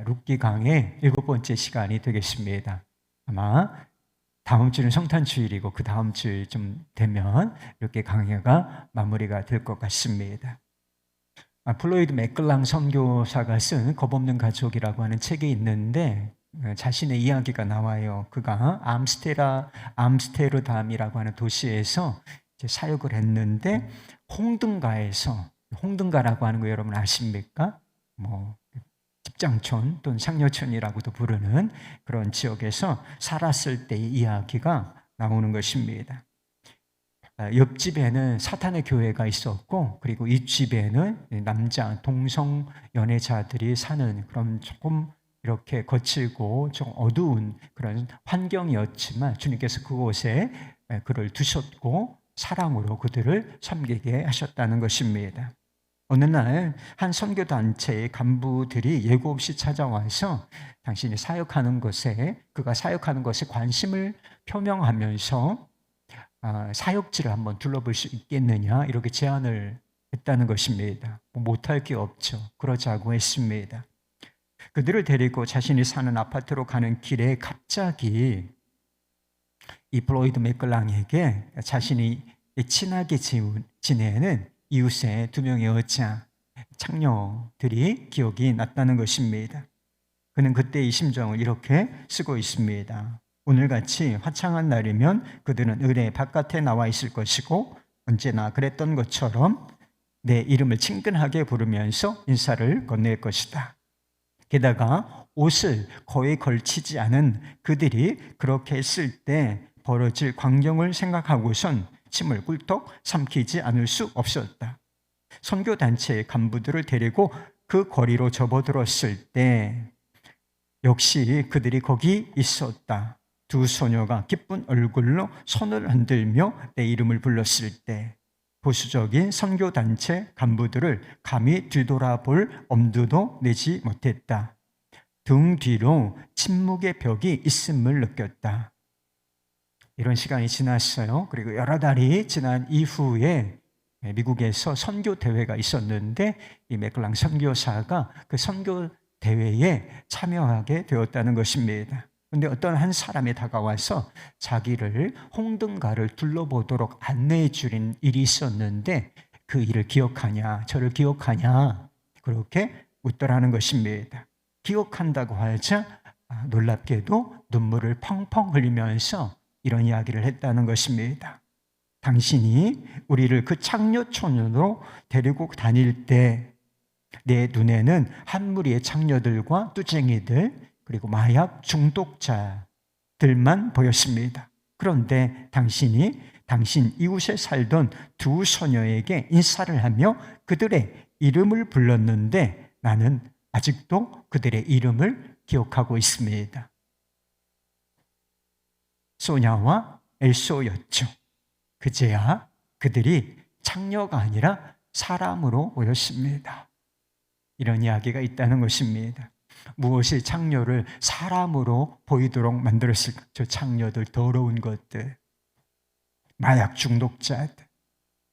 룻기 강의 7번째 시간이 되겠습니다. 아마 다음 주는 성탄주일이고 그 다음 주쯤 되면 이렇게 강의가 마무리가 될 것 같습니다. 플로이드 맥클랑 선교사가 쓴 겁없는 가족이라고 하는 책이 있는데 자신의 이야기가 나와요. 그가 암스테르담이라고 하는 도시에서 이제 사역을 했는데 홍등가라고 하는 거 여러분 아십니까? 집장촌 또는 상여촌이라고도 부르는 그런 지역에서 살았을 때의 이야기가 나오는 것입니다. 옆집에는 사탄의 교회가 있었고, 그리고 이 집에는 남자 동성 연애자들이 사는 그런 조금 이렇게 거칠고 좀 어두운 그런 환경이었지만 주님께서 그곳에 그를 두셨고 사랑으로 그들을 섬기게 하셨다는 것입니다. 어느 날 한 선교단체의 간부들이 예고 없이 찾아와서 당신이 사역하는 것에, 그가 사역하는 것에 관심을 표명하면서 사역지를 한번 둘러볼 수 있겠느냐 이렇게 제안을 했다는 것입니다. 못할 게 없죠. 그러자고 했습니다. 그들을 데리고 자신이 사는 아파트로 가는 길에 갑자기 이 플로이드 맥클랑에게 자신이 친하게 지내는 이웃의 2명의 여자 창녀들이 기억이 났다는 것입니다. 그는 그때 이 심정을 이렇게 쓰고 있습니다. 오늘같이 화창한 날이면 그들은 을의 바깥에 나와 있을 것이고 언제나 그랬던 것처럼 내 이름을 친근하게 부르면서 인사를 건넬 것이다. 게다가 옷을 거의 걸치지 않은 그들이 그렇게 했을 때 벌어질 광경을 생각하고선 침을 꿀떡 삼키지 않을 수 없었다. 선교단체의 간부들을 데리고 그 거리로 접어들었을 때 역시 그들이 거기 있었다. 2 소녀가 기쁜 얼굴로 손을 흔들며 내 이름을 불렀을 때 보수적인 선교단체 간부들을 감히 뒤돌아볼 엄두도 내지 못했다. 등 뒤로 침묵의 벽이 있음을 느꼈다. 이런 시간이 지났어요. 그리고 여러 달이 지난 이후에 미국에서 선교 대회가 있었는데 이 맥클랑 선교사가 그 선교 대회에 참여하게 되었다는 것입니다. 그런데 어떤 한 사람이 다가와서 자기를 홍등가를 둘러보도록 안내해 주는 일이 있었는데 그 일을 기억하냐, 저를 기억하냐 그렇게 묻더라는 것입니다. 기억한다고 하자 놀랍게도 눈물을 펑펑 흘리면서 이런 이야기를 했다는 것입니다. 당신이 우리를 그 창녀촌으로 데리고 다닐 때 내 눈에는 한 무리의 창녀들과 뚜쟁이들 그리고 마약 중독자들만 보였습니다. 그런데 당신이 당신 이웃에 살던 2 소녀에게 인사를 하며 그들의 이름을 불렀는데 나는 아직도 그들의 이름을 기억하고 있습니다. 소냐와 엘소였죠. 그제야 그들이 창녀가 아니라 사람으로 보였습니다. 이런 이야기가 있다는 것입니다. 무엇이 창녀를 사람으로 보이도록 만들었을까? 저 창녀들, 더러운 것들, 마약 중독자들,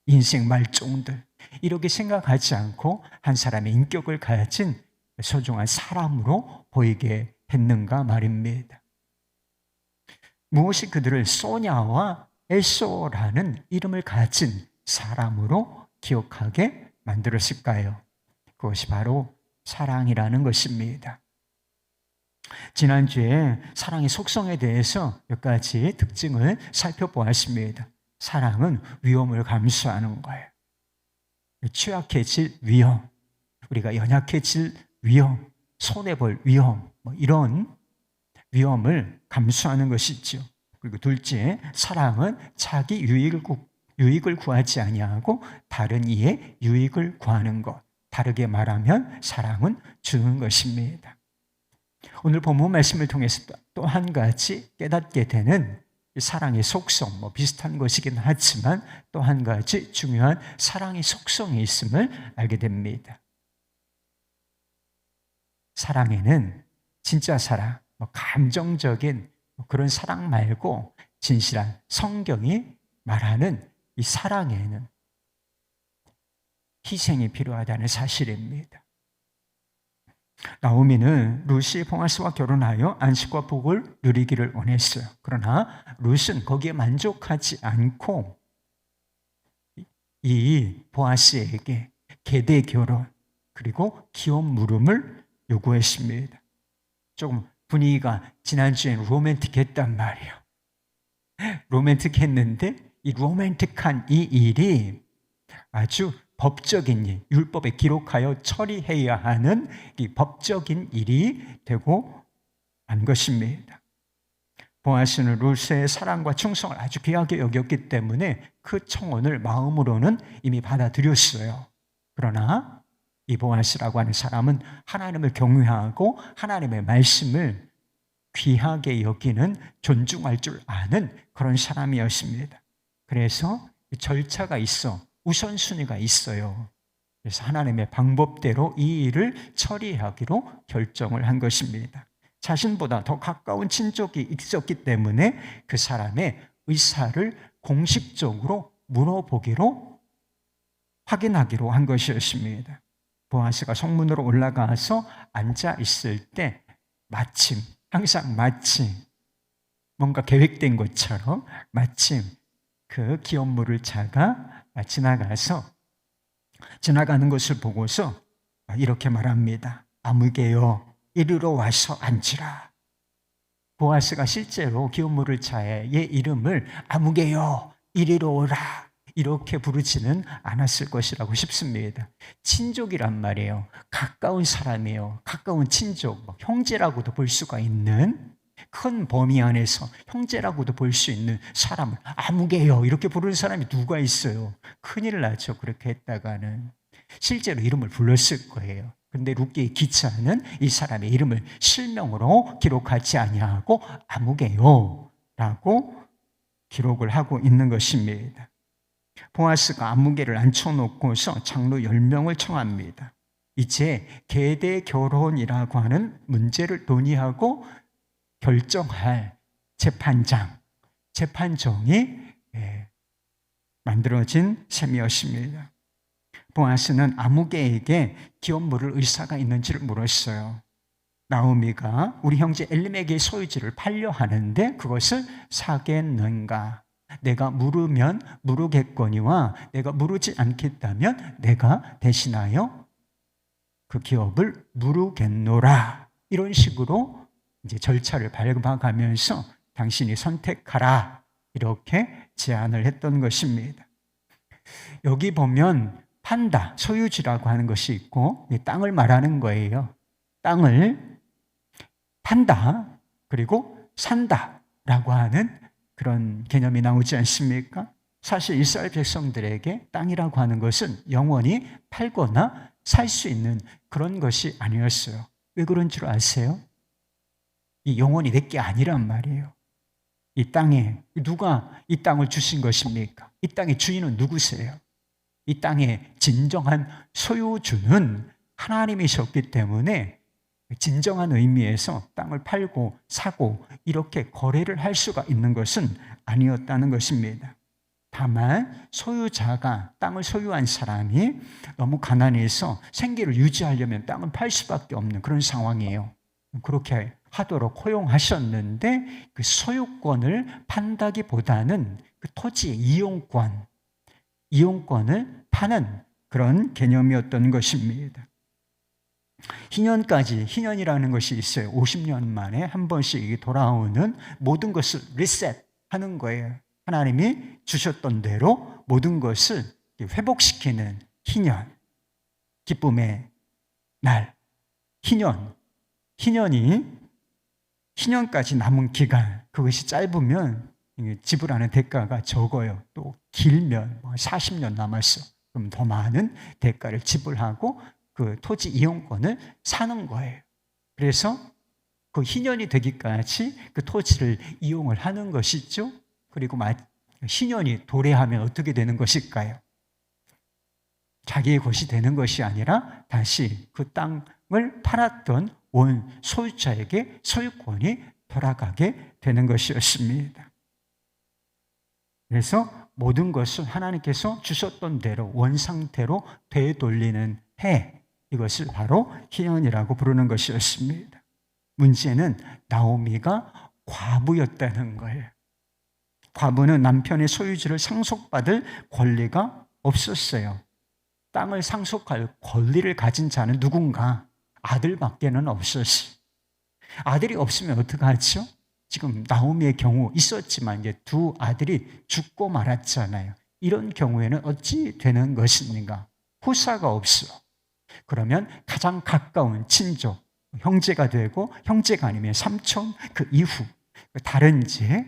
인생 말종들, 이렇게 생각하지 않고 한 사람의 인격을 가진 소중한 사람으로 보이게 했는가 말입니다. 무엇이 그들을 소냐와 엘소라는 이름을 가진 사람으로 기억하게 만들었을까요? 그것이 바로 사랑이라는 것입니다. 지난주에 사랑의 속성에 대해서 몇 가지 특징을 살펴보았습니다. 사랑은 위험을 감수하는 거예요. 취약해질 위험, 우리가 연약해질 위험, 손해볼 위험, 이런 위험을 감수하는 것이죠. 그리고 둘째, 사랑은 자기 유익을 구하지 아니하고 다른 이의 유익을 구하는 것. 다르게 말하면 사랑은 주는 것입니다. 오늘 본문 말씀을 통해서 또 한 가지 깨닫게 되는 사랑의 속성, 비슷한 것이긴 하지만 또 한 가지 중요한 사랑의 속성이 있음을 알게 됩니다. 사랑에는 진짜 사랑, 감정적인 그런 사랑 말고 진실한 성경이 말하는 이 사랑에는 희생이 필요하다는 사실입니다. 나오미는 룻이 보아스와 결혼하여 안식과 복을 누리기를 원했어요. 그러나 룻은 거기에 만족하지 않고 이 보아스에게 계대 결혼 그리고 기업 물음을 요구했습니다. 조금 분위기가 지난주엔 로맨틱했단 말이에요. 로맨틱했는데 이 로맨틱한 이 일이 아주 법적인 일, 율법에 기록하여 처리해야 하는 이 법적인 일이 되고 만 것입니다. 보아스는 룻의 사랑과 충성을 아주 귀하게 여겼기 때문에 그 청혼을 마음으로는 이미 받아들였어요. 그러나 이 보아스라고 하는 사람은 하나님을 경외하고 하나님의 말씀을 귀하게 여기는, 존중할 줄 아는 그런 사람이었습니다. 그래서 절차가 있어, 우선순위가 있어요. 그래서 하나님의 방법대로 이 일을 처리하기로 결정을 한 것입니다. 자신보다 더 가까운 친족이 있었기 때문에 그 사람의 의사를 공식적으로 물어보기로, 확인하기로 한 것이었습니다. 보아스가 성문으로 올라가서 앉아 있을 때 마침, 항상 마침 뭔가 계획된 것처럼 마침 그 기업물을 차가 지나가는 것을 보고서 이렇게 말합니다. 아무개여 이리로 와서 앉으라. 보아스가 실제로 기업물을 차의 이름을 아무개여 이리로 오라 이렇게 부르지는 않았을 것이라고 싶습니다. 친족이란 말이에요. 가까운 사람이에요. 가까운 친족, 형제라고도 볼 수가 있는, 큰 범위 안에서 형제라고도 볼 수 있는 사람을 아무개요 이렇게 부르는 사람이 누가 있어요? 큰일 나죠. 그렇게 했다가는. 실제로 이름을 불렀을 거예요. 근데 룻기의 기차는 이 사람의 이름을 실명으로 기록하지 아니하고 아무개요 라고 기록을 하고 있는 것입니다. 보아스가 아무개를 앉혀놓고서 장로 10명을 청합니다. 이제 계대 결혼이라고 하는 문제를 논의하고 결정할 재판정이 만들어진 셈이었습니다. 보아스는 아무개에게 기업물을 의사가 있는지를 물었어요. 나오미가 우리 형제 엘리멜렉의 소유지를 팔려 하는데 그것을 사겠는가? 내가 물으면 물으겠거니와 내가 물으지 않겠다면 내가 대신하여 그 기업을 물으겠노라. 이런 식으로 이제 절차를 밟아가면서 당신이 선택하라 이렇게 제안을 했던 것입니다. 여기 보면 판다, 소유지라고 하는 것이 있고 땅을 말하는 거예요. 땅을 판다 그리고 산다라고 하는 그런 개념이 나오지 않습니까? 사실 이스라엘 백성들에게 땅이라고 하는 것은 영원히 팔거나 살 수 있는 그런 것이 아니었어요. 왜 그런 줄 아세요? 이 영원히 내 게 아니란 말이에요. 이 땅에 누가 이 땅을 주신 것입니까? 이 땅의 주인은 누구세요? 이 땅의 진정한 소유주는 하나님이셨기 때문에 진정한 의미에서 땅을 팔고 사고 이렇게 거래를 할 수가 있는 것은 아니었다는 것입니다. 다만 소유자가, 땅을 소유한 사람이 너무 가난해서 생계를 유지하려면 땅을 팔 수밖에 없는 그런 상황이에요. 그렇게 하도록 허용하셨는데 그 소유권을 판다기보다는 그 토지의 이용권을 파는 그런 개념이었던 것입니다. 희년이라는 것이 있어요. 50년 만에 한 번씩 돌아오는 모든 것을 리셋하는 거예요. 하나님이 주셨던 대로 모든 것을 회복시키는 희년, 기쁨의 날, 희년까지 남은 기간, 그것이 짧으면 지불하는 대가가 적어요. 또 길면 40년 남았어. 그럼 더 많은 대가를 지불하고 그 토지 이용권을 사는 거예요. 그래서 그 희년이 되기까지 그 토지를 이용을 하는 것이죠. 그리고 희년이 도래하면 어떻게 되는 것일까요? 자기의 것이 되는 것이 아니라 다시 그 땅을 팔았던 원 소유자에게 소유권이 돌아가게 되는 것이었습니다. 그래서 모든 것을 하나님께서 주셨던 대로 원상태로 되돌리는 해, 이것을 바로 희연이라고 부르는 것이었습니다. 문제는 나오미가 과부였다는 거예요. 과부는 남편의 소유지를 상속받을 권리가 없었어요. 땅을 상속할 권리를 가진 자는 누군가? 아들밖에는 없었어요. 아들이 없으면 어떡하죠? 지금 나오미의 경우 있었지만 이제 두 아들이 죽고 말았잖아요. 이런 경우에는 어찌 되는 것입니까? 후사가 없어. 그러면 가장 가까운 친족, 형제가 되고, 형제가 아니면 삼촌, 그 이후 다른 제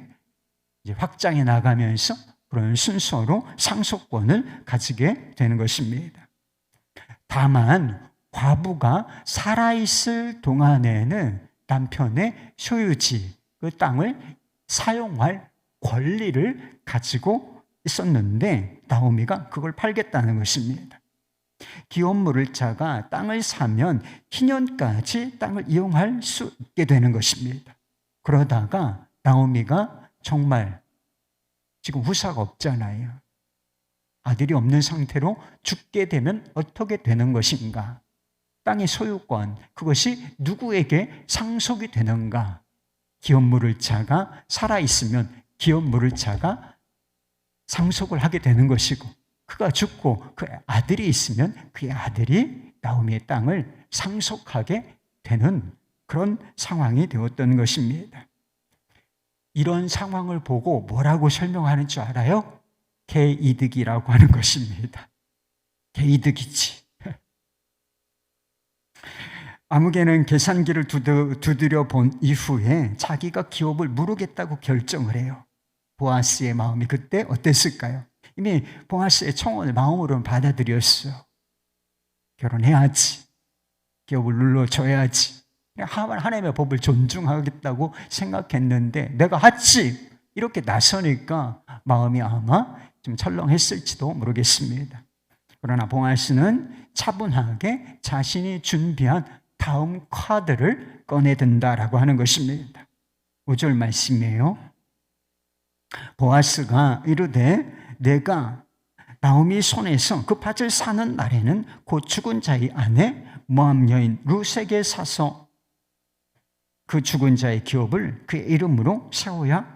이제 확장해 나가면서 그런 순서로 상속권을 가지게 되는 것입니다. 다만 과부가 살아있을 동안에는 남편의 소유지, 그 땅을 사용할 권리를 가지고 있었는데 나오미가 그걸 팔겠다는 것입니다. 기업 물을 자가 땅을 사면 희년까지 땅을 이용할 수 있게 되는 것입니다. 그러다가 나오미가 정말 지금 후사가 없잖아요. 아들이 없는 상태로 죽게 되면 어떻게 되는 것인가? 땅의 소유권, 그것이 누구에게 상속이 되는가? 기업 물을 자가 살아있으면 기업 물을 자가 상속을 하게 되는 것이고, 그가 죽고 그 아들이 있으면 그의 아들이 나오미의 땅을 상속하게 되는 그런 상황이 되었던 것입니다. 이런 상황을 보고 뭐라고 설명하는 줄 알아요? 개이득이라고 하는 것입니다. 개이득이지. 아무개는 계산기를 두드려 본 이후에 자기가 기업을 무르겠다고 결정을 해요. 보아스의 마음이 그때 어땠을까요? 이미 보아스의 청혼을 마음으로는 받아들였어요. 결혼해야지. 기업을 눌러줘야지. 하나님의 법을 존중하겠다고 생각했는데 내가 하지 이렇게 나서니까 마음이 아마 좀 철렁했을지도 모르겠습니다. 그러나 보아스는 차분하게 자신이 준비한 다음 카드를 꺼내든다라고 하는 것입니다. 5절 말씀이에요. 보아스가 이르되 내가 나오미 손에서 그 밭을 사는 날에는 곧 죽은 자의 아내 모압 여인 룻에게 사서 그 죽은 자의 기업을 그의 이름으로 세워야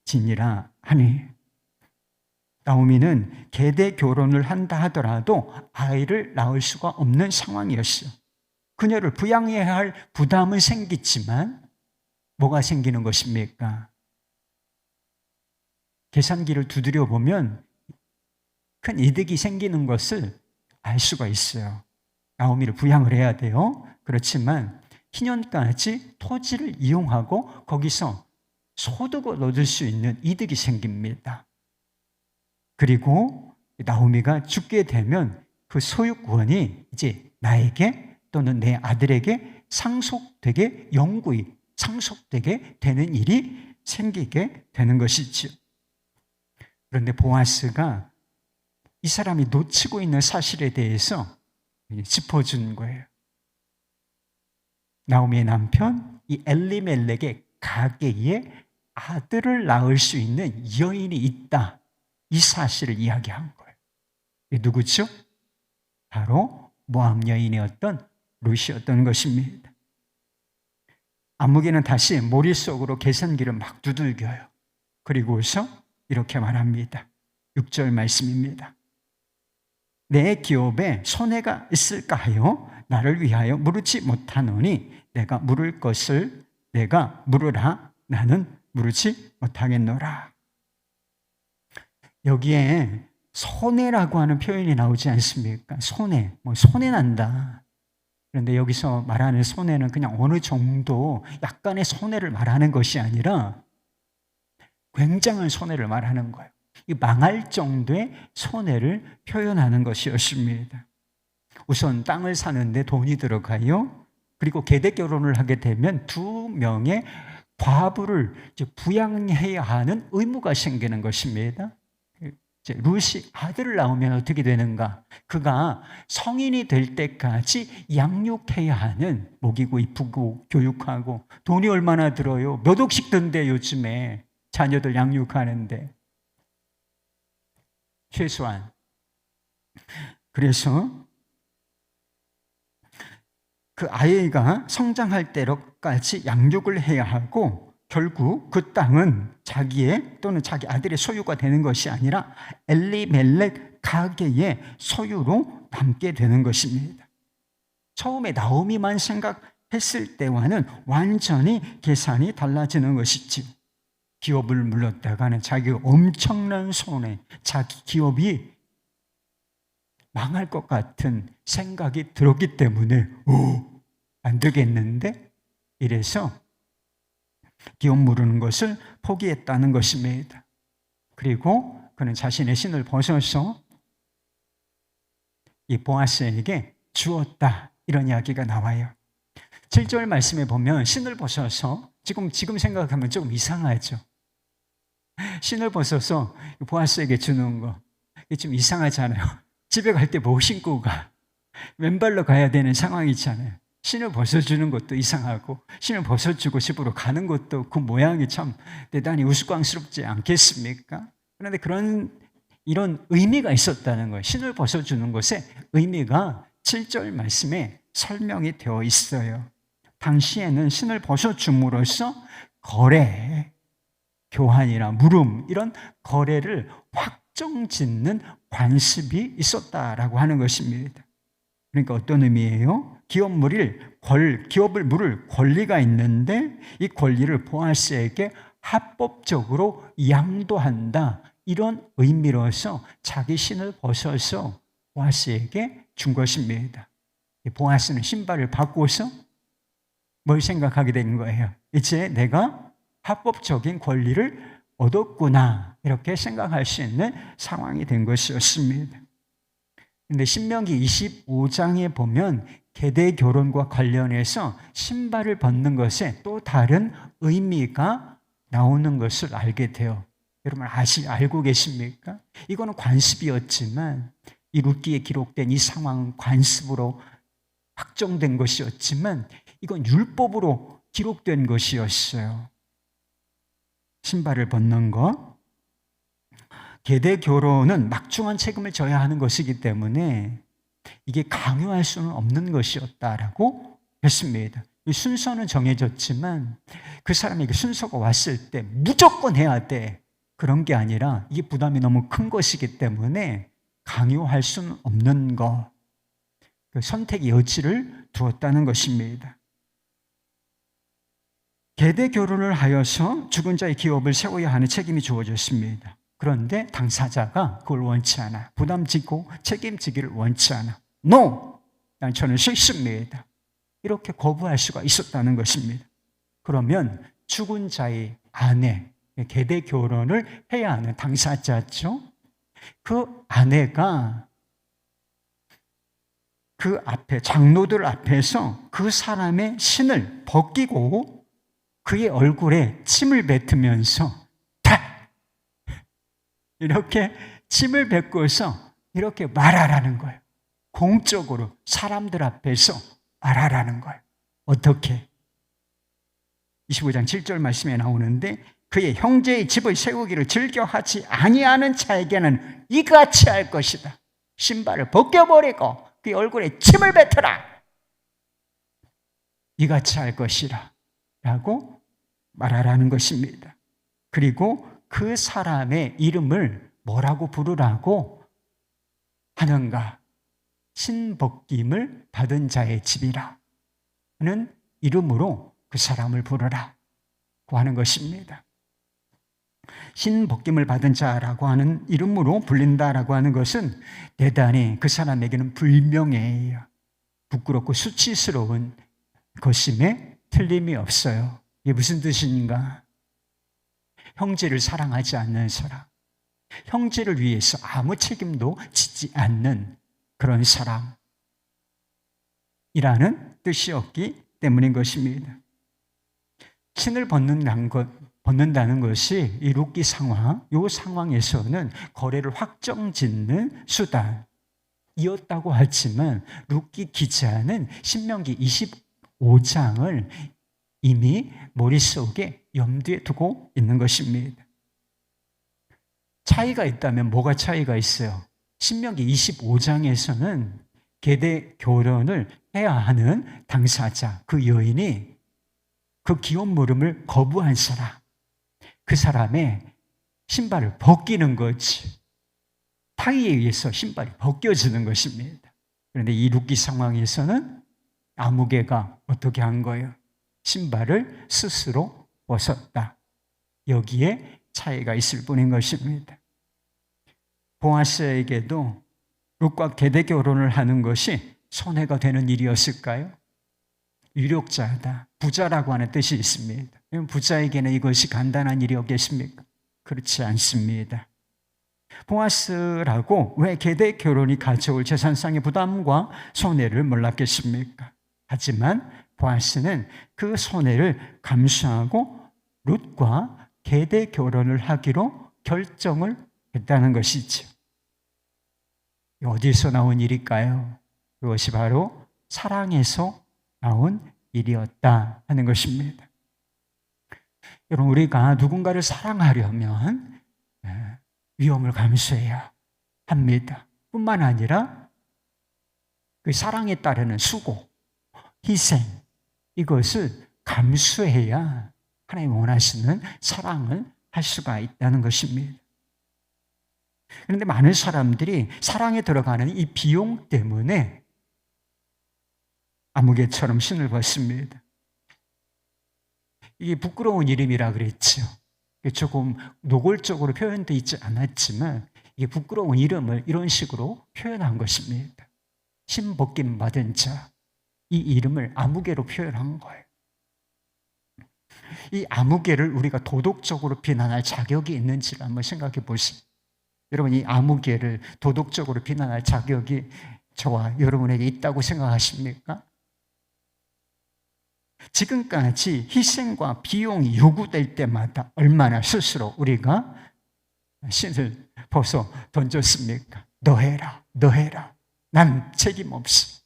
할지니라 하니, 나오미는 계대 결혼을 한다 하더라도 아이를 낳을 수가 없는 상황이었어요. 그녀를 부양해야 할 부담은 생기지만 뭐가 생기는 것입니까? 계산기를 두드려 보면 큰 이득이 생기는 것을 알 수가 있어요. 나오미를 부양을 해야 돼요. 그렇지만 희년까지 토지를 이용하고 거기서 소득을 얻을 수 있는 이득이 생깁니다. 그리고 나오미가 죽게 되면 그 소유권이 이제 나에게 또는 내 아들에게 상속되게, 영구히 상속되게 되는 일이 생기게 되는 것이죠. 그런데 보아스가 이 사람이 놓치고 있는 사실에 대해서 짚어준 거예요. 나오미의 남편 이 엘리멜렉의 가게에 아들을 낳을 수 있는 여인이 있다, 이 사실을 이야기한 거예요. 누구죠? 바로 모압 여인이었던 룻이었던 것입니다. 안무개는 다시 머릿속으로 계산기를 막 두들겨요. 그리고서 이렇게 말합니다. 6절 말씀입니다. 내 기업에 손해가 있을까 하여 나를 위하여 물으지 못하노니 내가 물을 것을 내가 물으라, 나는 물으지 못하겠노라. 여기에 손해라고 하는 표현이 나오지 않습니까? 손해, 손해난다. 그런데 여기서 말하는 손해는 그냥 어느 정도 약간의 손해를 말하는 것이 아니라 굉장한 손해를 말하는 거예요. 이 망할 정도의 손해를 표현하는 것이었습니다. 우선 땅을 사는데 돈이 들어가요. 그리고 계대 결혼을 하게 되면 2명의 과부를 부양해야 하는 의무가 생기는 것입니다. 룻이 아들을 낳으면 어떻게 되는가? 그가 성인이 될 때까지 양육해야 하는, 먹이고 이쁘고 교육하고, 돈이 얼마나 들어요? 몇 억씩 든대 요즘에 자녀들 양육하는데. 최소한. 그래서 그 아이가 성장할 때까지 양육을 해야 하고 결국 그 땅은 자기의 또는 자기 아들의 소유가 되는 것이 아니라 엘리멜렉 가게의 소유로 남게 되는 것입니다. 처음에 나오미만 생각했을 때와는 완전히 계산이 달라지는 것이지요. 기업을 물렀다가는 자기가 엄청난 손해, 자기 기업이 망할 것 같은 생각이 들었기 때문에 안 되겠는데? 이래서 기업 무르는 것을 포기했다는 것입니다. 그리고 그는 자신의 신을 벗어서 이 보아스에게 주었다, 이런 이야기가 나와요. 7절 말씀에 보면 신을 벗어서, 지금 생각하면 조금 이상하죠. 신을 벗어서 보아스에게 주는 거, 이게 좀 이상하잖아요. 집에 갈 때 뭐 신고 가? 왼발로 가야 되는 상황이잖아요. 신을 벗어주는 것도 이상하고 신을 벗어주고 집으로 가는 것도 그 모양이 참 대단히 우스꽝스럽지 않겠습니까? 그런데 이런 의미가 있었다는 거예요. 신을 벗어주는 것에 의미가 7절 말씀에 설명이 되어 있어요. 당시에는 신을 벗어줌으로써 거래, 교환이나 물음, 이런 거래를 확정짓는 관습이 있었다라고 하는 것입니다. 그러니까 어떤 의미예요? 기업을 물을 권리가 있는데 이 권리를 보아스에게 합법적으로 양도한다, 이런 의미로서 자기 신을 벗어서 보아스에게 준 것입니다. 보아스는 신발을 바꿔서 뭘 생각하게 된 거예요? 이제 내가 합법적인 권리를 얻었구나, 이렇게 생각할 수 있는 상황이 된 것이었습니다. 그런데 신명기 25장에 보면 계대 결혼과 관련해서 신발을 벗는 것에 또 다른 의미가 나오는 것을 알게 돼요. 여러분 알고 계십니까? 이거는 관습이었지만, 이 룻기에 기록된 이 상황은 관습으로 확정된 것이었지만 이건 율법으로 기록된 것이었어요. 신발을 벗는 것, 계대 결혼은 막중한 책임을 져야 하는 것이기 때문에 이게 강요할 수는 없는 것이었다라고 했습니다. 이 순서는 정해졌지만 그 사람에게 순서가 왔을 때 무조건 해야 돼, 그런 게 아니라 이게 부담이 너무 큰 것이기 때문에 강요할 수는 없는 것, 그 선택의 여지를 두었다는 것입니다. 계대 결혼을 하여서 죽은 자의 기업을 세워야 하는 책임이 주어졌습니다. 그런데 당사자가 그걸 원치 않아. 부담지고 책임지기를 원치 않아. No! 저는 싫습니다. 이렇게 거부할 수가 있었다는 것입니다. 그러면 죽은 자의 아내, 계대 결혼을 해야 하는 당사자죠. 그 아내가 그 앞에, 장로들 앞에서 그 사람의 신을 벗기고 그의 얼굴에 침을 뱉으면서 다! 이렇게 침을 뱉고서 이렇게 말하라는 거예요. 공적으로 사람들 앞에서 말하라는 거예요. 어떻게? 25장 7절 말씀에 나오는데 그의 형제의 집을 세우기를 즐겨하지 아니하는 자에게는 이같이 할 것이다. 신발을 벗겨버리고 그의 얼굴에 침을 뱉어라. 이같이 할 것이라 라고 말하라는 것입니다. 그리고 그 사람의 이름을 뭐라고 부르라고 하는가? 신벗김을 받은 자의 집이라 는 이름으로 그 사람을 부르라고 하는 것입니다. 신벗김을 받은 자라고 하는 이름으로 불린다라고 하는 것은 대단히 그 사람에게는 불명예예요. 부끄럽고 수치스러운 것임에 틀림이 없어요. 이게 무슨 뜻인가? 형제를 사랑하지 않는 사람, 형제를 위해서 아무 책임도 지지 않는 그런 사람이라는 뜻이었기 때문인 것입니다. 신을 벗는다는 것이 이 룻기 상황, 이 상황에서는 거래를 확정짓는 수단이었다고 하지만 룻기 기자는 신명기 25장을 이미 머릿속에 염두에 두고 있는 것입니다. 차이가 있다면 뭐가 차이가 있어요? 신명기 25장에서는 계대 결혼을 해야 하는 당사자, 그 여인이 그 기업 물음을 거부한 사람, 그 사람의 신발을 벗기는 거지. 타이에 의해서 신발이 벗겨지는 것입니다. 그런데 이 룻기 상황에서는 아무개가 어떻게 한 거예요? 신발을 스스로 벗었다. 여기에 차이가 있을 뿐인 것입니다. 보아스에게도 룻과 계대 결혼을 하는 것이 손해가 되는 일이었을까요? 유력자다, 부자라고 하는 뜻이 있습니다. 부자에게는 이것이 간단한 일이었겠습니까? 그렇지 않습니다. 보아스라고 왜 계대 결혼이 가져올 재산상의 부담과 손해를 몰랐겠습니까? 하지만 보아스는 그 손해를 감수하고 룻과 계대 결혼을 하기로 결정을 했다는 것이죠. 어디서 나온 일일까요? 그것이 바로 사랑에서 나온 일이었다 하는 것입니다. 여러분, 우리가 누군가를 사랑하려면 위험을 감수해야 합니다. 뿐만 아니라 그 사랑에 따르는 수고, 희생, 이것을 감수해야 하나님 원하시는 사랑을 할 수가 있다는 것입니다. 그런데 많은 사람들이 사랑에 들어가는 이 비용 때문에 아무개처럼 신을 벗습니다. 이게 부끄러운 이름이라 그랬죠. 조금 노골적으로 표현되어 있지 않았지만 이게 부끄러운 이름을 이런 식으로 표현한 것입니다. 신 벗김 받은 자, 이 이름을 아무개로 표현한 거예요. 이 아무개를 우리가 도덕적으로 비난할 자격이 있는지를 한번 생각해 보세요. 여러분, 이 아무개를 도덕적으로 비난할 자격이 저와 여러분에게 있다고 생각하십니까? 지금까지 희생과 비용이 요구될 때마다 얼마나 스스로 우리가 신을 벗어 던졌습니까? 너 해라, 너 해라. 난 책임 없어.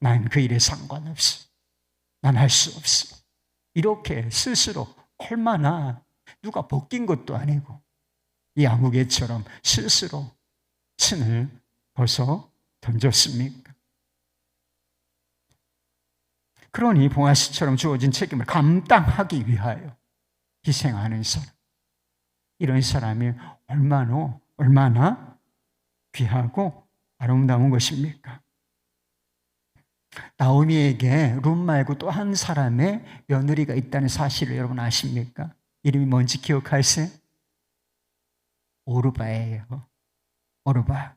난 그 일에 상관없어. 난 할 수 없어. 이렇게 스스로 얼마나, 누가 벗긴 것도 아니고 이 아무개처럼 스스로 신을 벗어 던졌습니까? 그러니 보아스처럼 주어진 책임을 감당하기 위하여 희생하는 사람, 이런 사람이 얼마나 귀하고 아름다운 것입니까? 나오미에게 룻 말고 또 한 사람의 며느리가 있다는 사실을 여러분 아십니까? 이름이 뭔지 기억하세요? 오르바예요. 오르바.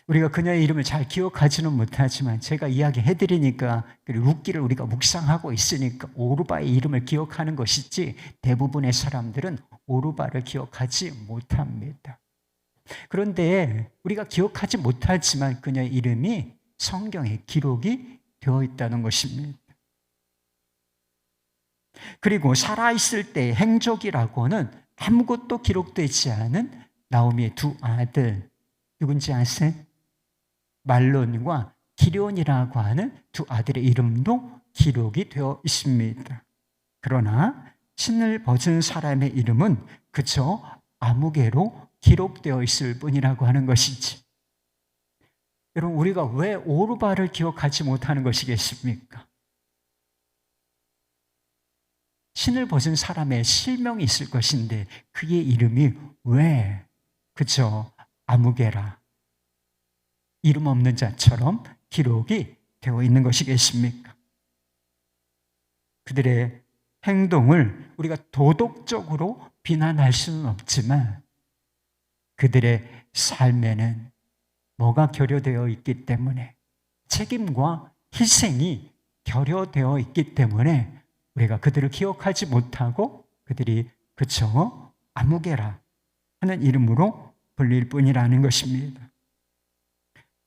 우리가 그녀의 이름을 잘 기억하지는 못하지만 제가 이야기해드리니까, 룻기를 우리가 묵상하고 있으니까 오르바의 이름을 기억하는 것이지 대부분의 사람들은 오르바를 기억하지 못합니다. 그런데 우리가 기억하지 못하지만 그녀의 이름이 성경에 기록이 되어 있다는 것입니다. 그리고 살아있을 때의 행적이라고는 아무것도 기록되지 않은 나오미의 두 아들, 누군지 아세요? 말론과 기럧이라고 하는 두 아들의 이름도 기록이 되어 있습니다. 그러나 신을 벗은 사람의 이름은 그저 아무개로 기록되어 있을 뿐이라고 하는 것이지. 여러분, 우리가 왜 오르바를 기억하지 못하는 것이겠습니까? 신을 벗은 사람의 실명이 있을 것인데 그의 이름이 왜 그저 아무개라, 이름 없는 자처럼 기록이 되어 있는 것이겠습니까? 그들의 행동을 우리가 도덕적으로 비난할 수는 없지만 그들의 삶에는 뭐가 결여되어 있기 때문에, 책임과 희생이 결여되어 있기 때문에 우리가 그들을 기억하지 못하고 그들이 그저 아무개라 하는 이름으로 불릴 뿐이라는 것입니다.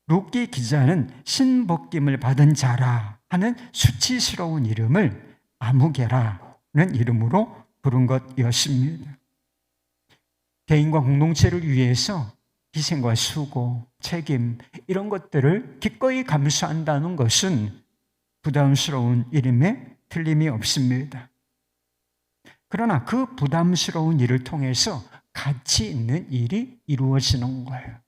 룻기 기자는 신벗김을 받은 자라 하는 수치스러운 이름을 아무개라는 이름으로 부른 것이었습니다. 개인과 공동체를 위해서 희생과 수고, 책임, 이런 것들을 기꺼이 감수한다는 것은 부담스러운 일임에 틀림이 없습니다. 그러나 그 부담스러운 일을 통해서 가치 있는 일이 이루어지는 거예요.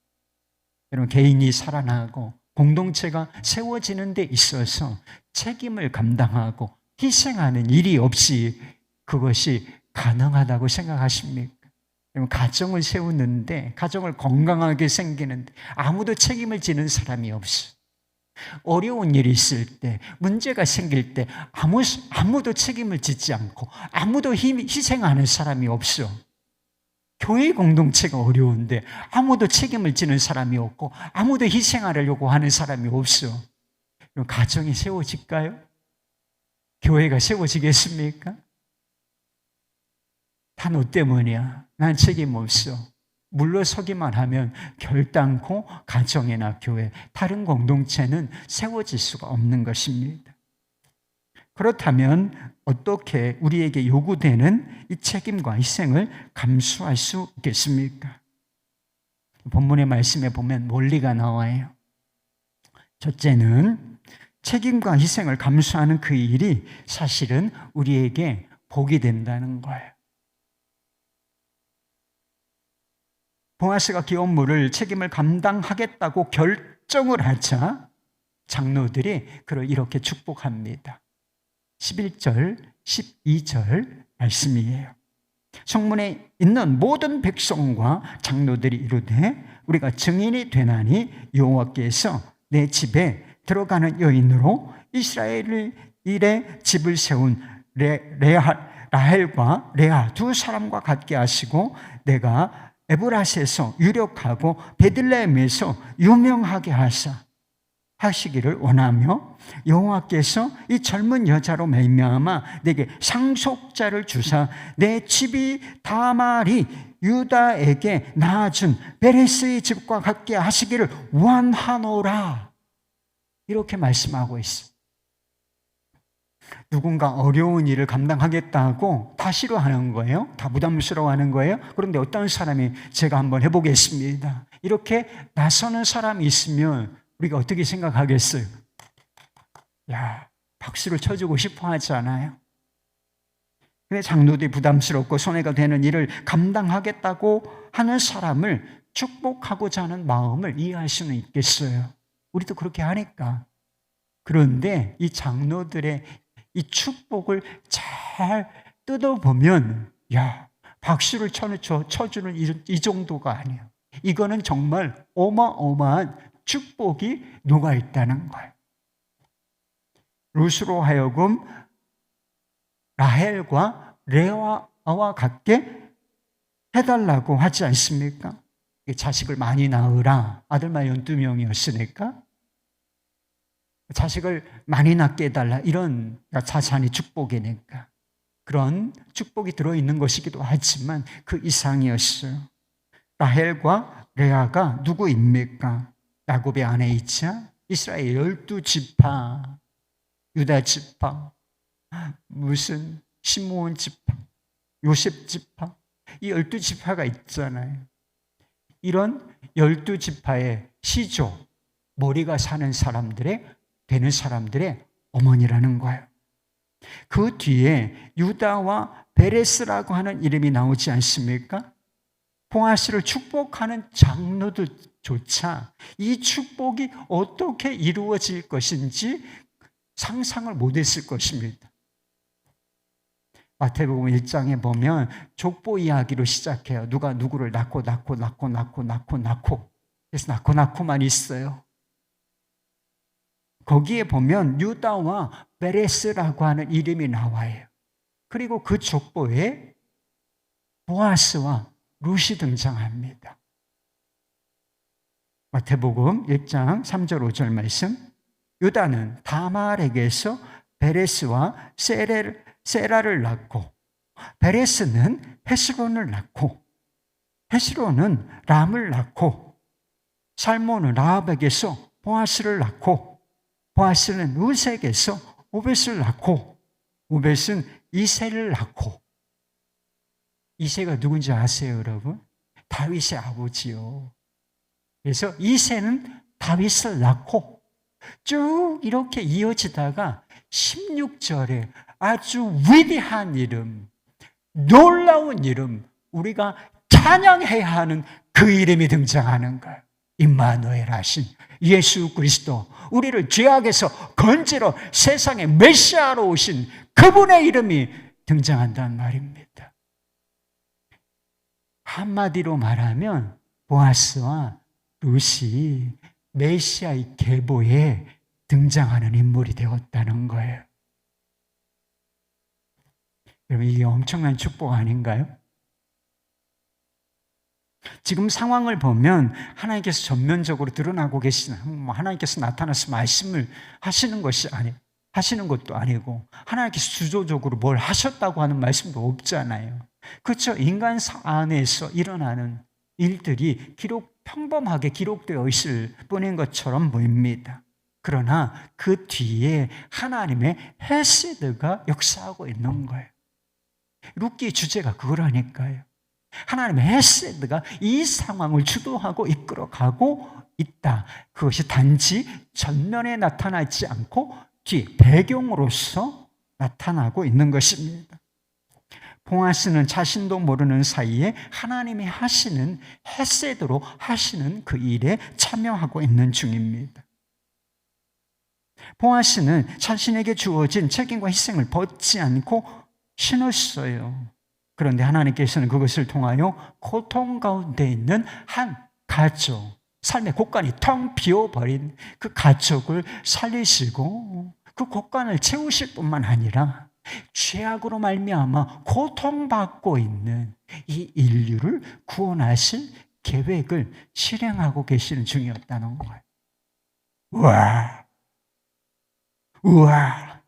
여러분, 개인이 살아나고 공동체가 세워지는 데 있어서 책임을 감당하고 희생하는 일이 없이 그것이 가능하다고 생각하십니까? 여러분, 가정을 세우는데, 가정을 건강하게 생기는데 아무도 책임을 지는 사람이 없어. 어려운 일이 있을 때, 문제가 생길 때 아무도 책임을 짓지 않고 아무도 희생하는 사람이 없어. 교회 공동체가 어려운데 아무도 책임을 지는 사람이 없고 아무도 희생하려고 하는 사람이 없어. 그럼 가정이 세워질까요? 교회가 세워지겠습니까? 다 너 때문이야. 난 책임 없어. 물러서기만 하면 결단코 가정이나 교회, 다른 공동체는 세워질 수가 없는 것입니다. 그렇다면 어떻게 우리에게 요구되는 이 책임과 희생을 감수할 수 있겠습니까? 본문의 말씀에 보면 원리가 나와요. 첫째는 책임과 희생을 감수하는 그 일이 사실은 우리에게 복이 된다는 거예요. 보아스가 기업물을 책임을 감당하겠다고 결정을 하자 장로들이 그를 이렇게 축복합니다. 11절, 12절 말씀이에요. 성문에 있는 모든 백성과 장로들이 이르되 우리가 증인이 되나니 여호와께서 내 집에 들어가는 여인으로 이스라엘의 집을 세운 라헬과 레아 두 사람과 같게 하시고 내가 에브라스에서 유력하고 베들레헴에서 유명하게 하시기를 원하며 여호와께서 이 젊은 여자로 말미암아 내게 상속자를 주사 내 집이 다말이 유다에게 낳아준 베레스의 집과 같게 하시기를 원하노라. 이렇게 말씀하고 있습니다. 누군가 어려운 일을 감당하겠다고 다 싫어하는 거예요. 다 부담스러워하는 거예요. 그런데 어떤 사람이 제가 한번 해보겠습니다. 이렇게 나서는 사람이 있으면 우리가 어떻게 생각하겠어요? 야, 박수를 쳐주고 싶어 하지 않아요? 근데 장로들이 부담스럽고 손해가 되는 일을 감당하겠다고 하는 사람을 축복하고자 하는 마음을 이해할 수는 있겠어요. 우리도 그렇게 하니까. 그런데 이 장로들의 이 축복을 잘 뜯어보면 야, 박수를 쳐주는 이 정도가 아니에요. 이거는 정말 어마어마한 축복이 녹아있다는 거예요. 룻으로 하여금 라헬과 레아와 같게 해달라고 하지 않습니까? 자식을 많이 낳으라. 아들만 12명이었으니까 자식을 많이 낳게 해달라. 이런 자산이 축복이니까 그런 축복이 들어있는 것이기도 하지만 그 이상이었어요. 라헬과 레아가 누구입니까? 야곱의 아내이자 이스라엘 12지파, 유다 지파, 무슨 시므온 지파, 요셉 지파, 이 12지파가 있잖아요. 이런 12지파의 시조, 머리가 사는 되는 사람들의 어머니라는 거예요. 그 뒤에 유다와 베레스라고 하는 이름이 나오지 않습니까? 보아스를 축복하는 장로들조차 이 축복이 어떻게 이루어질 것인지 상상을 못했을 것입니다. 마태복음 1장에 보면 족보 이야기로 시작해요. 누가 누구를 낳고 그래서 낳고만 있어요. 거기에 보면 유다와 베레스라고 하는 이름이 나와요. 그리고 그 족보에 보아스와 룻이 등장합니다. 마태복음 1장 3절 5절 말씀. 유다는 다말에게서 베레스와 세라를 낳고 베레스는 헤스론을 낳고 헤스론은 람을 낳고 살몬은 라합에게서 보아스를 낳고 보아스는 룻에게서 오벳을 낳고 오벳은 이새를 낳고 이새가 누군지 아세요, 여러분? 다윗의 아버지요. 그래서 이새는 다윗을 낳고 쭉 이렇게 이어지다가 16절에 아주 위대한 이름, 놀라운 이름, 우리가 찬양해야 하는 그 이름이 등장하는 거예요. 임마누엘 하신 예수 그리스도, 우리를 죄악에서 건지러 세상에 메시아로 오신 그분의 이름이 등장한다는 말입니다. 한마디로 말하면 보아스와 룻이 메시아의 계보에 등장하는 인물이 되었다는 거예요. 여러분, 이게 엄청난 축복 아닌가요? 지금 상황을 보면 하나님께서 전면적으로 드러나고 계시는, 하나님께서 나타나서 말씀을 하시는 것도 아니고, 하나님께서 주도적으로 뭘 하셨다고 하는 말씀도 없잖아요. 그렇죠? 인간 안에서 일어나는 일들이 평범하게 기록되어 있을 뿐인 것처럼 보입니다. 그러나 그 뒤에 하나님의 헤세드가 역사하고 있는 거예요. 룻기의 주제가 그거라니까요. 하나님의 헤세드가 이 상황을 주도하고 이끌어가고 있다. 그것이 단지 전면에 나타나지 않고 뒤 배경으로서 나타나고 있는 것입니다. 보아스는 자신도 모르는 사이에 하나님이 하시는 헤세드로 하시는 그 일에 참여하고 있는 중입니다. 보아스는 자신에게 주어진 책임과 희생을 벗지 않고 신었어요. 그런데 하나님께서는 그것을 통하여 고통 가운데 있는 한 가족, 삶의 곳간이 텅 비어버린 그 가족을 살리시고 그 곳간을 채우실 뿐만 아니라 죄악으로 말미암아 고통받고 있는 이 인류를 구원하실 계획을 실행하고 계시는 중이었다는 거예요. 우와,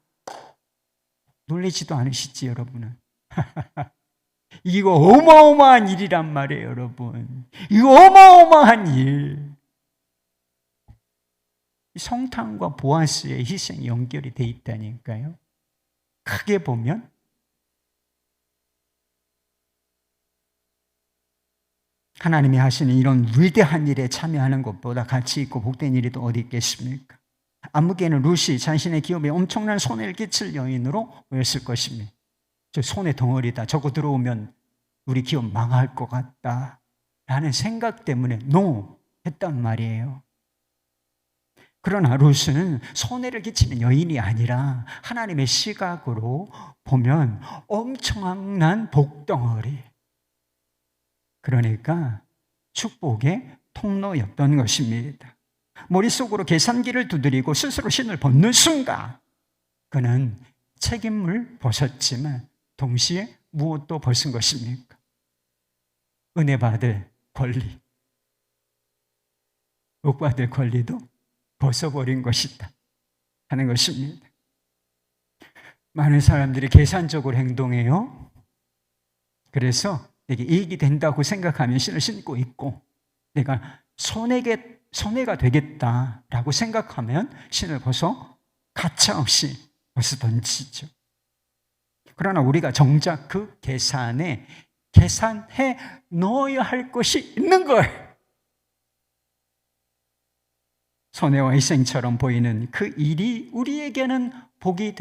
놀라지도 않으시지 여러분은? 이거 어마어마한 일이란 말이에요, 여러분. 이거 어마어마한 일. 성탄과 보아스의 희생이 연결이 돼 있다니까요. 크게 보면 하나님이 하시는 이런 위대한 일에 참여하는 것보다 가치 있고 복된 일이 또 어디 있겠습니까? 아무개는 룻이 자신의 기업에 엄청난 손해를 끼칠 여인으로 보였을 것입니다. 저 손의 덩어리다. 저거 들어오면 우리 기업 망할 것 같다 라는 생각 때문에 노 했단 말이에요. 그러나 룻은 손해를 끼치는 여인이 아니라 하나님의 시각으로 보면 엄청난 복덩어리, 그러니까 축복의 통로였던 것입니다. 머릿속으로 계산기를 두드리고 스스로 신을 벗는 순간 그는 책임을 벗었지만 동시에 무엇도 벗은 것입니까? 은혜 받을 권리, 복 받을 권리도 벗어버린 것이다 하는 것입니다. 많은 사람들이 계산적으로 행동해요. 그래서 내게 이익이 된다고 생각하면 신을 신고 있고, 내가 손해가 되겠다라고 생각하면 신을 벗어 가차없이 벗어 던지죠. 그러나 우리가 정작 그 계산해 넣어야 할 것이 있는 걸, 손해와 희생처럼 보이는 그 일이 우리에게는 복이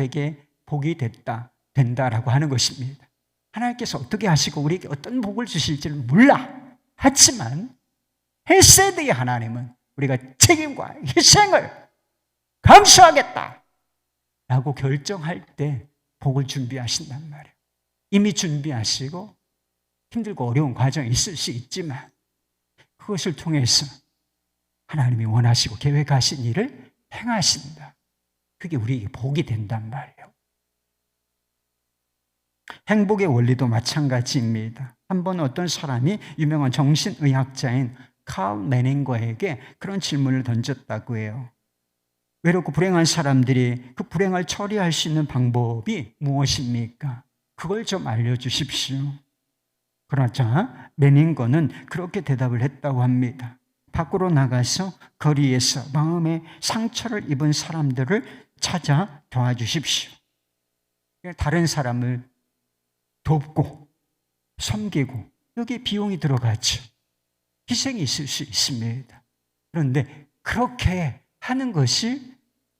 된다라고 하는 것입니다. 하나님께서 어떻게 하시고 우리에게 어떤 복을 주실지는 몰라. 하지만 헤세드의 하나님은 우리가 책임과 희생을 감수하겠다 라고 결정할 때 복을 준비하신단 말이에요. 이미 준비하시고 힘들고 어려운 과정이 있을 수 있지만 그것을 통해서 하나님이 원하시고 계획하신 일을 행하신다. 그게 우리에게 복이 된단 말이에요. 행복의 원리도 마찬가지입니다. 한 번 어떤 사람이 유명한 정신의학자인 칼 메닝거에게 그런 질문을 던졌다고 해요. 외롭고 불행한 사람들이 그 불행을 처리할 수 있는 방법이 무엇입니까? 그걸 좀 알려주십시오. 그러자 메닝거는 그렇게 대답을 했다고 합니다. 밖으로 나가서 거리에서 마음에 상처를 입은 사람들을 찾아 도와주십시오. 다른 사람을 돕고 섬기고 여기에 비용이 들어가죠. 희생이 있을 수 있습니다. 그런데 그렇게 하는 것이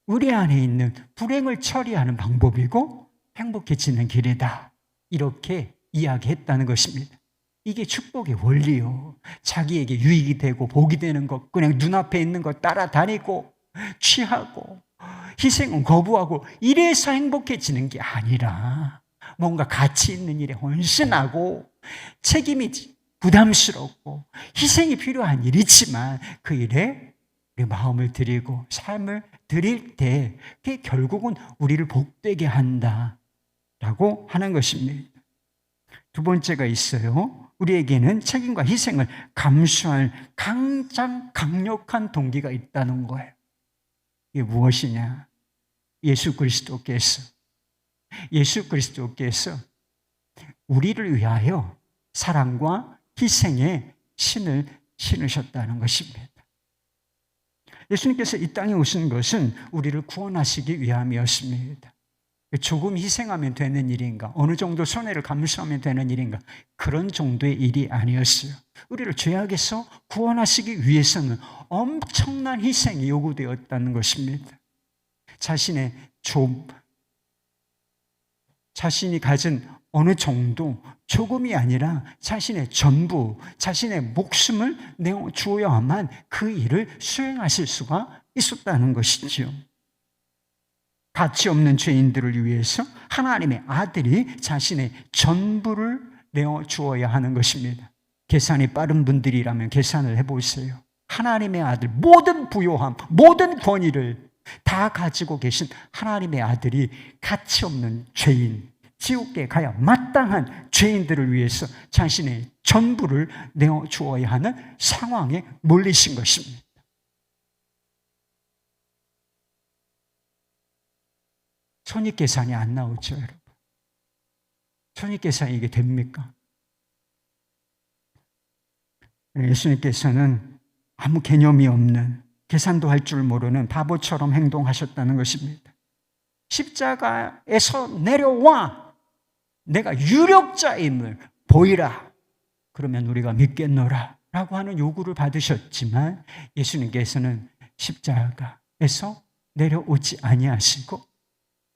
우리 안에 있는 불행을 처리하는 방법이고 행복해지는 길이다. 이렇게 이야기했다는 것입니다. 이게 축복의 원리요. 자기에게 유익이 되고 복이 되는 것, 그냥 눈앞에 있는 것 따라다니고 취하고 희생은 거부하고 이래서 행복해지는 게 아니라 뭔가 가치 있는 일에 헌신하고 책임이 부담스럽고 희생이 필요한 일이지만 그 일에 우리 마음을 드리고 삶을 드릴 때 그게 결국은 우리를 복되게 한다라고 하는 것입니다. 두 번째가 있어요. 우리에게는 책임과 희생을 감수할 가장 강력한 동기가 있다는 거예요. 이게 무엇이냐? 예수 그리스도께서 우리를 위하여 사랑과 희생의 신을 신으셨다는 것입니다. 예수님께서 이 땅에 오신 것은 우리를 구원하시기 위함이었습니다. 조금 희생하면 되는 일인가? 어느 정도 손해를 감수하면 되는 일인가? 그런 정도의 일이 아니었어요. 우리를 죄악에서 구원하시기 위해서는 엄청난 희생이 요구되었다는 것입니다. 자신이 가진 어느 정도, 조금이 아니라 자신의 전부, 자신의 목숨을 내어주어야만 그 일을 수행하실 수가 있었다는 것이지요. 가치 없는 죄인들을 위해서 하나님의 아들이 자신의 전부를 내어주어야 하는 것입니다. 계산이 빠른 분들이라면 계산을 해보세요. 하나님의 아들, 모든 부요함, 모든 권위를 다 가지고 계신 하나님의 아들이 가치 없는 죄인, 지옥에 가야 마땅한 죄인들을 위해서 자신의 전부를 내어주어야 하는 상황에 몰리신 것입니다. 손익계산이 안 나오죠, 여러분. 손익계산이 이게 됩니까? 예수님께서는 아무 개념이 없는, 계산도 할 줄 모르는 바보처럼 행동하셨다는 것입니다. 십자가에서 내려와 내가 유력자임을 보이라. 그러면 우리가 믿겠노라 라고 하는 요구를 받으셨지만 예수님께서는 십자가에서 내려오지 아니하시고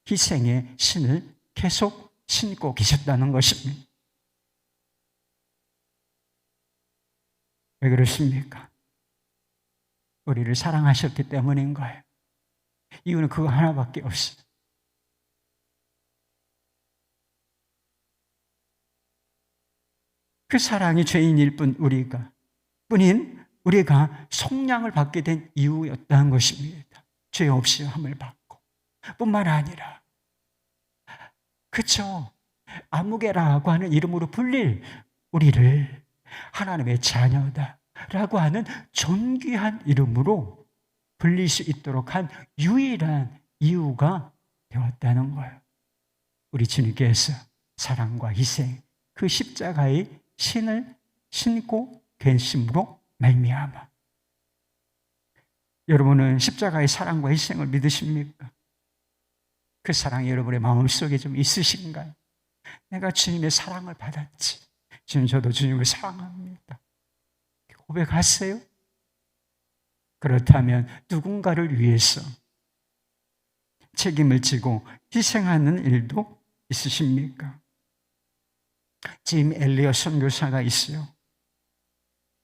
희생의 신을 계속 신고 계셨다는 것입니다. 왜 그렇습니까? 우리를 사랑하셨기 때문인 거예요. 이유는 그거 하나밖에 없어요. 그 사랑이 죄인일 뿐인 우리가 속량을 받게 된 이유였다는 것입니다. 죄 없이 함을 받고 뿐만 아니라 그쵸, 아무개라고 하는 이름으로 불릴 우리를 하나님의 자녀다라고 하는 존귀한 이름으로 불릴 수 있도록 한 유일한 이유가 되었다는 거예요. 우리 주님께서 사랑과 희생, 그 십자가의 신을 신고 계심으로 말미암아. 여러분은 십자가의 사랑과 희생을 믿으십니까? 그 사랑이 여러분의 마음속에 좀 있으신가요? 내가 주님의 사랑을 받았지. 주님, 저도 주님을 사랑합니다. 고백하세요? 그렇다면 누군가를 위해서 책임을 지고 희생하는 일도 있으십니까? 짐 엘리엇 선교사가 있어요.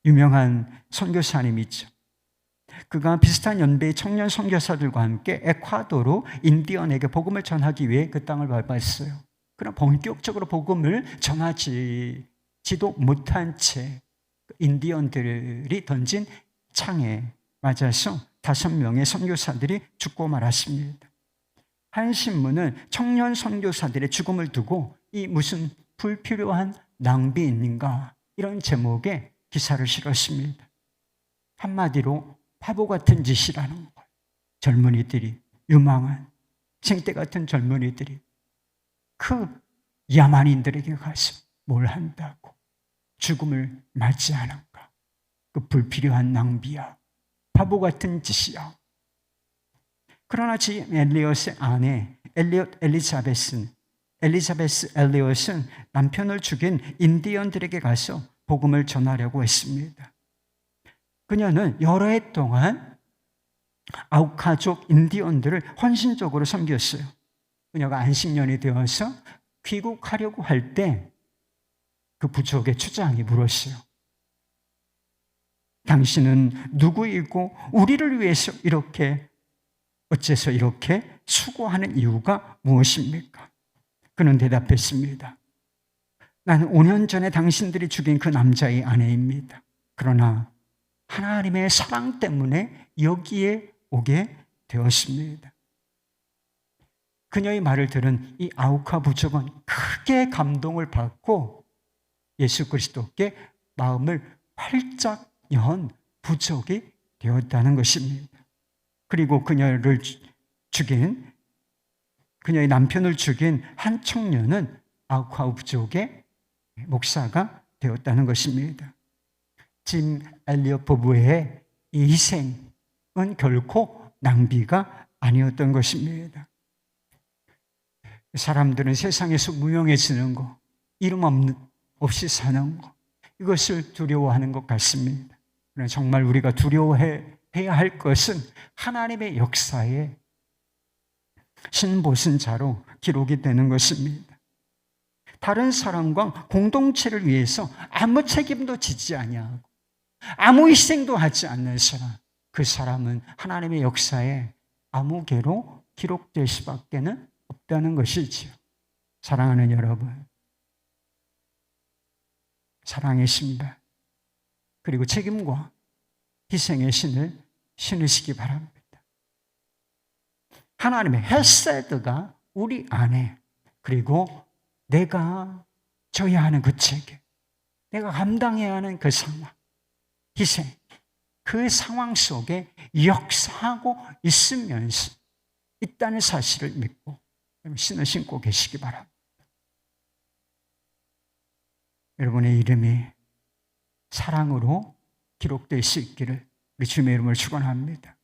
유명한 선교사님이죠. 그가 비슷한 연배의 청년 선교사들과 함께 에콰도르 인디언에게 복음을 전하기 위해 그 땅을 밟았어요. 그러나 본격적으로 복음을 전하지도 못한 채 인디언들이 던진 창에 맞아서 5명의 선교사들이 죽고 말았습니다. 한 신문은 청년 선교사들의 죽음을 두고 이 무슨 불필요한 낭비인가 이런 제목의 기사를 실었습니다. 한마디로 바보 같은 짓이라는 거예요. 젊은이들이, 유망한 생때 같은 젊은이들이 그 야만인들에게 가서 뭘 한다고 죽음을 맞이하는가. 그 불필요한 낭비야. 바보 같은 짓이야. 그러나 짐 엘리엇의 아내 엘리자베스 엘리엇은 남편을 죽인 인디언들에게 가서 복음을 전하려고 했습니다. 그녀는 여러 해 동안 아우카족 인디언들을 헌신적으로 섬겼어요. 그녀가 안식년이 되어서 귀국하려고 할 때 그 부족의 추장이 물었어요. 당신은 누구이고 우리를 위해서 어째서 이렇게 수고하는 이유가 무엇입니까? 그는 대답했습니다. 나는 5년 전에 당신들이 죽인 그 남자의 아내입니다. 그러나 하나님의 사랑 때문에 여기에 오게 되었습니다. 그녀의 말을 들은 이 아우카 부족은 크게 감동을 받고 예수 그리스도께 마음을 활짝 연 부족이 되었다는 것입니다. 그리고 그녀의 남편을 죽인 한 청년은 아우카 부족의 목사가 되었다는 것입니다. 짐 엘리엇 부부의 이 희생은 결코 낭비가 아니었던 것입니다. 사람들은 세상에서 무용해지는 것, 이름 없이 사는 것, 이것을 두려워하는 것 같습니다. 그러나 정말 우리가 두려워해야 할 것은 하나님의 역사에 신보신자로 기록이 되는 것입니다. 다른 사람과 공동체를 위해서 아무 책임도 지지 아니하고 아무 희생도 하지 않는 사람, 그 사람은 하나님의 역사에 아무개로 기록될 수밖에 없다는 것이지요. 사랑하는 여러분, 사랑의 신발 그리고 책임과 희생의 신을 신으시기 바랍니다. 하나님의 헤세드가 우리 안에, 그리고 내가 져야 하는 그 책임, 내가 감당해야 하는 그 상황, 희생, 그 상황 속에 역사하고 있다는 사실을 믿고 신을 신고 계시기 바랍니다. 여러분의 이름이 사랑으로 기록될 수 있기를 우리 주님의 이름을 축원합니다.